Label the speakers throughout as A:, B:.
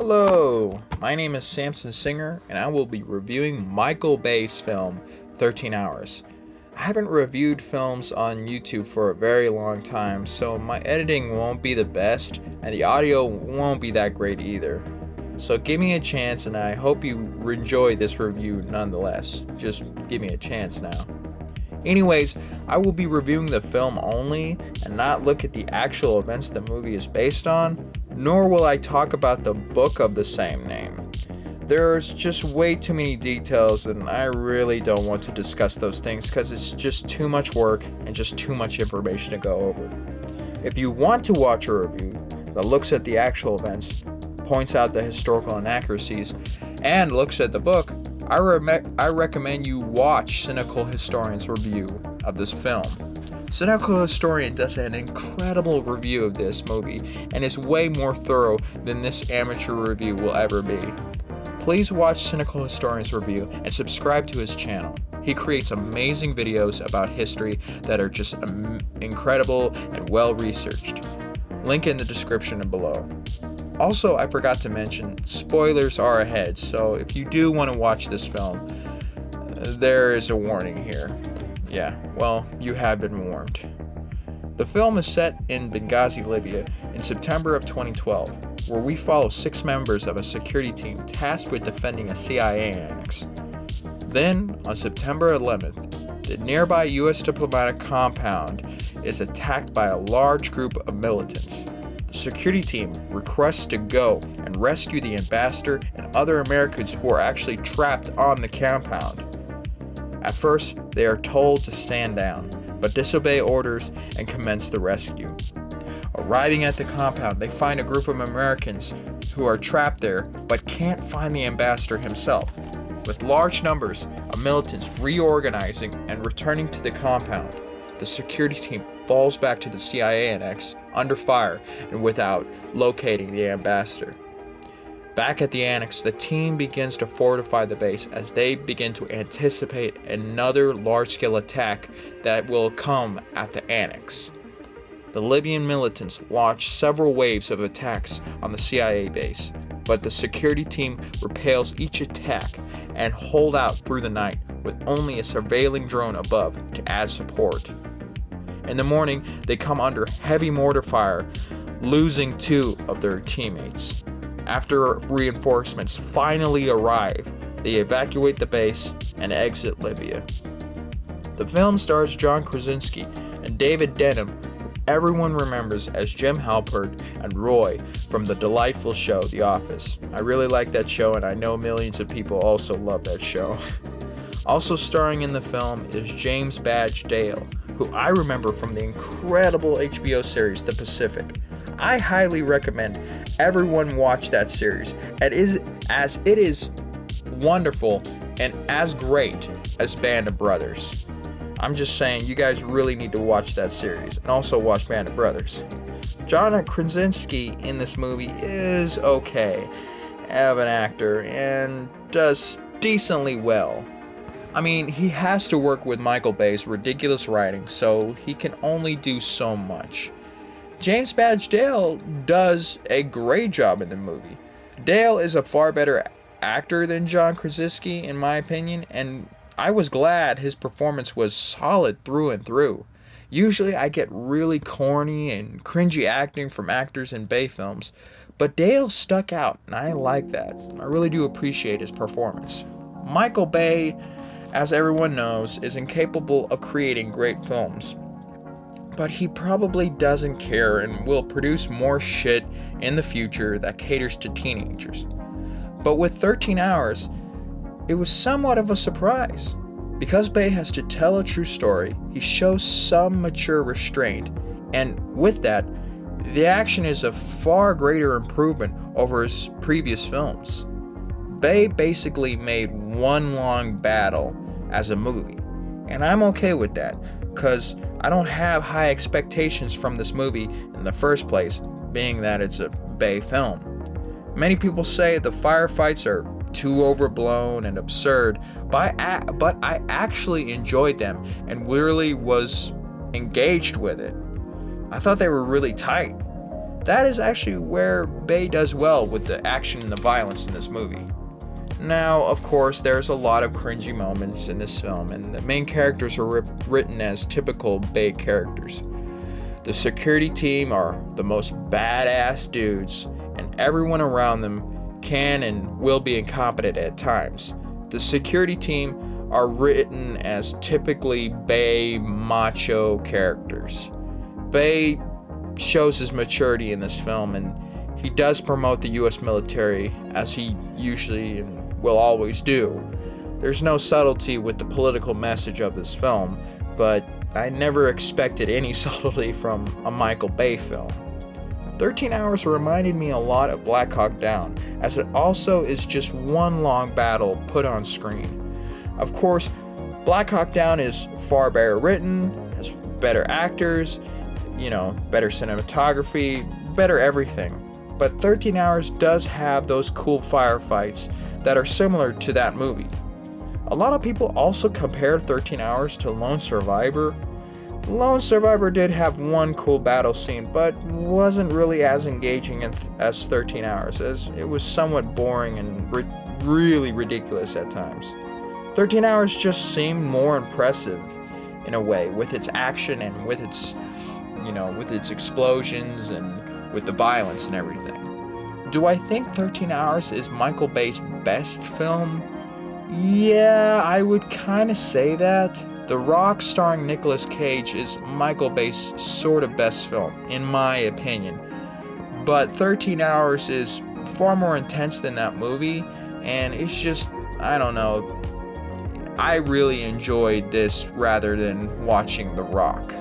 A: Hello, my name is Samson Singer, and I will be reviewing Michael Bay's film, 13 Hours. I haven't reviewed films on YouTube for a very long time, so my editing won't be the best, and the audio won't be that great either. So give me a chance, and I hope you enjoy this review nonetheless. Just give me a chance now. Anyways, I will be reviewing the film only, and not look at the actual events the movie is based on, nor will I talk about the book of the same name. There's just way too many details, and I really don't want to discuss those things because it's just too much work and just too much information to go over. If you want to watch a review that looks at the actual events, points out the historical inaccuracies, and looks at the book, I recommend you watch Cynical Historian's review of this film. Cynical Historian does an incredible review of this movie and is way more thorough than this amateur review will ever be. Please watch Cynical Historian's review and subscribe to his channel. He creates amazing videos about history that are just incredible and well researched. Link in the description and below. Also, I forgot to mention, spoilers are ahead, so if you do want to watch this film, there is a warning here. Yeah, well, you have been warned. The film is set in Benghazi, Libya, in September of 2012, where we follow 6 members of a security team tasked with defending a CIA annex. Then, on September 11th, the nearby U.S. diplomatic compound is attacked by a large group of militants. The security team requests to go and rescue the ambassador and other Americans who are actually trapped on the compound. At first, they are told to stand down, but disobey orders and commence the rescue. Arriving at the compound, they find a group of Americans who are trapped there but can't find the ambassador himself. With large numbers of militants reorganizing and returning to the compound, the security team falls back to the CIA annex under fire and without locating the ambassador. Back at the annex, the team begins to fortify the base as they begin to anticipate another large-scale attack that will come at the annex. The Libyan militants launch several waves of attacks on the CIA base, but the security team repels each attack and hold out through the night with only a surveilling drone above to add support. In the morning, they come under heavy mortar fire, losing 2 of their teammates. After reinforcements finally arrive, they evacuate the base and exit Libya. The film stars John Krasinski and David Denham, who everyone remembers as Jim Halpert and Roy from the delightful show The Office. I really like that show, and I know millions of people also love that show. Also starring in the film is James Badge Dale, who I remember from the incredible HBO series The Pacific. I highly recommend everyone watch that series, as it is wonderful and as great as Band of Brothers. I'm just saying, you guys really need to watch that series, and also watch Band of Brothers. John Krasinski in this movie is okay of an actor and does decently well. I mean, he has to work with Michael Bay's ridiculous writing, so he can only do so much. James Badge Dale does a great job in the movie. Dale is a far better actor than John Krasinski, in my opinion, and I was glad his performance was solid through and through. Usually I get really corny and cringy acting from actors in Bay films, but Dale stuck out, and I like that. I really do appreciate his performance. Michael Bay, as everyone knows, is incapable of creating great films, but he probably doesn't care and will produce more shit in the future that caters to teenagers. But with 13 Hours, it was somewhat of a surprise. Because Bay has to tell a true story, he shows some mature restraint, and with that, the action is a far greater improvement over his previous films. Bay basically made one long battle as a movie, and I'm okay with that, because I don't have high expectations from this movie in the first place, being that it's a Bay film. Many people say the firefights are too overblown and absurd, but I actually enjoyed them and really was engaged with it. I thought they were really tight. that is actually where Bay does well with the action and the violence in this movie. Now, of course, there's a lot of cringy moments in this film, and the main characters are written as typical Bay characters. The security team are the most badass dudes, and everyone around them can and will be incompetent at times. The security team are written as typically Bay macho characters. Bay shows his maturity in this film, and he does promote the US military as he usually and will always do. There's no subtlety with the political message of this film, but I never expected any subtlety from a Michael Bay film. 13 Hours reminded me a lot of Black Hawk Down, as it also is just one long battle put on screen. Of course, Black Hawk Down is far better written, has better actors, better cinematography, better everything. But 13 Hours does have those cool firefights that are similar to that movie. A lot of people also compared 13 Hours to Lone Survivor. Lone Survivor did have one cool battle scene, but wasn't really as engaging as 13 Hours, as it was somewhat boring and really ridiculous at times. 13 Hours just seemed more impressive in a way, with its action and with its explosions and with the violence and everything. Do I think 13 Hours is Michael Bay's best film? Yeah, I would kind of say that. The Rock starring Nicolas Cage is Michael Bay's sort of best film, in my opinion. But 13 Hours is far more intense than that movie, and it's just, I don't know, I really enjoyed this rather than watching The Rock.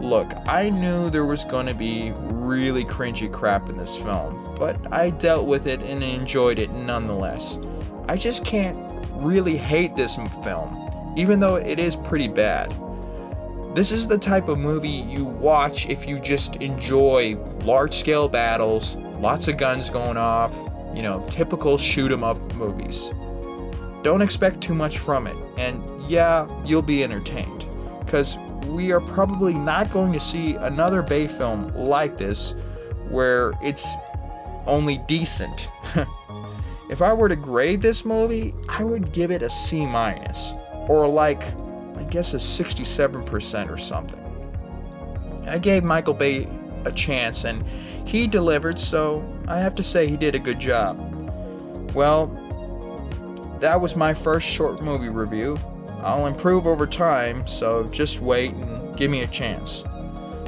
A: Look, I knew there was going to be really cringy crap in this film, but I dealt with it and enjoyed it nonetheless. I just can't really hate this film, even though it is pretty bad. This is the type of movie you watch if you just enjoy large-scale battles, lots of guns going off, typical shoot-'em-up movies. Don't expect too much from it, and yeah, you'll be entertained, because we are probably not going to see another Bay film like this where it's only decent. If I were to grade this movie, I would give it a C-, or I guess a 67% or something. I gave Michael Bay a chance and he delivered, so I have to say he did a good job. Well, that was my first short movie review. I'll improve over time, so just wait and give me a chance.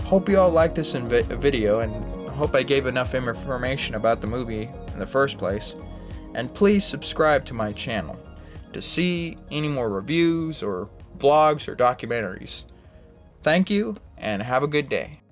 A: Hope you all liked this video, and hope I gave enough information about the movie in the first place. And please subscribe to my channel to see any more reviews or vlogs or documentaries. Thank you, and have a good day.